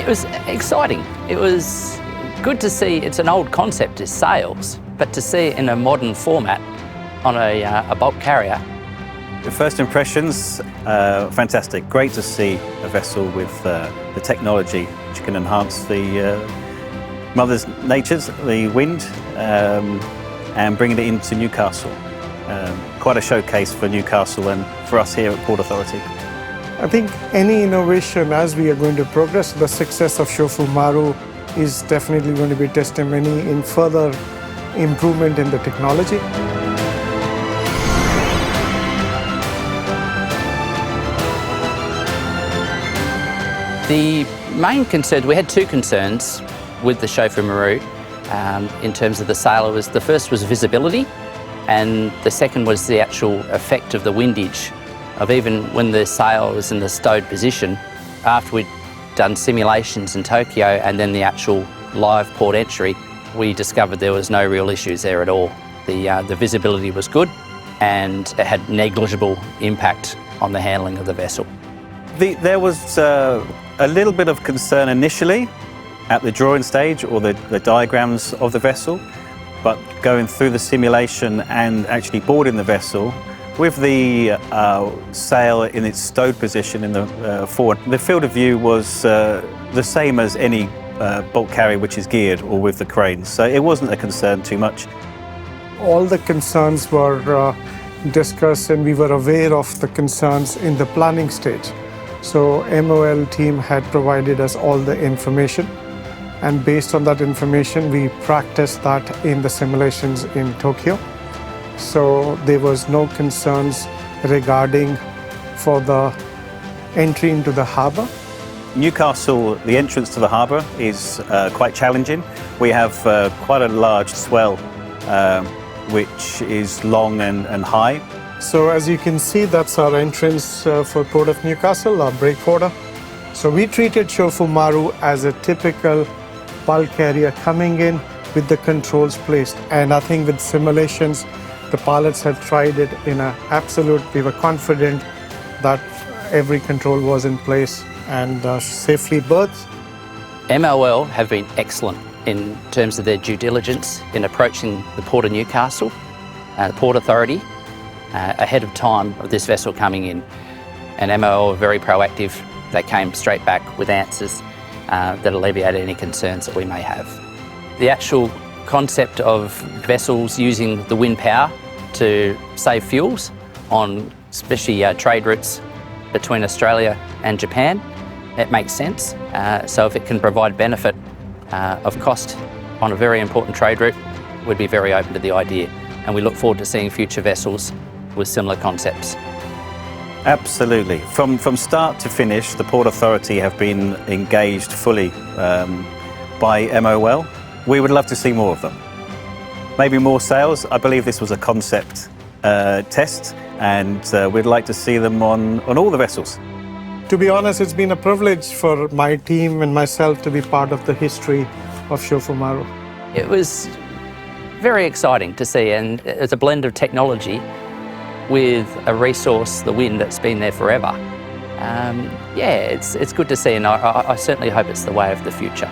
It was exciting. It was good to see. It's an old concept, is sails, but to see it in a modern format on a bulk carrier. The first impressions, fantastic. Great to see a vessel with the technology which can enhance the Mother's Nature's, the wind, and bringing it into Newcastle. Quite a showcase for Newcastle and for us here at Port Authority. I think any innovation, as we are going to progress, the success of SHOFU MARU is definitely going to be testimony in further improvement in the technology. The main concern, we had two concerns with the SHOFU MARU in terms of the sail. The first was visibility, and the second was the actual effect of the windage, of even when the sail was in the stowed position. After we'd done simulations in Tokyo and then the actual live port entry, we discovered there was no real issues there at all. The visibility was good and it had negligible impact on the handling of the vessel. There was a little bit of concern initially at the drawing stage or the diagrams of the vessel, but going through the simulation and actually boarding the vessel, with the sail in its stowed position in the forward, the field of view was the same as any bulk carrier which is geared or with the cranes, so it wasn't a concern too much. All the concerns were discussed and we were aware of the concerns in the planning stage. So MOL team had provided us all the information, and based on that information we practiced that in the simulations in Tokyo. So there was no concerns regarding for the entry into the harbour. Newcastle, the entrance to the harbour is quite challenging. We have quite a large swell which is long and high. So as you can see, that's our entrance for Port of Newcastle, our breakwater. So we treated SHOFU MARU as a typical bulk carrier coming in with the controls placed. And I think with simulations, the pilots had tried it in an absolute, we were confident that every control was in place and safely berthed. MOL have been excellent in terms of their due diligence in approaching the Port of Newcastle, the Port Authority, ahead of time of this vessel coming in. And MOL were very proactive. They came straight back with answers that alleviated any concerns that we may have. The actual concept of vessels using the wind power to save fuels on especially trade routes between Australia and Japan, it makes sense. So if it can provide benefit of cost on a very important trade route, we'd be very open to the idea. And we look forward to seeing future vessels with similar concepts. Absolutely. From start to finish, the Port Authority have been engaged fully by MOL. We would love to see more of them. Maybe more sails. I believe this was a concept test, and we'd like to see them on all the vessels. To be honest, it's been a privilege for my team and myself to be part of the history of SHOFU MARU. It was very exciting to see, and it's a blend of technology with a resource, the wind, that's been there forever. Yeah, it's good to see, and I certainly hope it's the way of the future.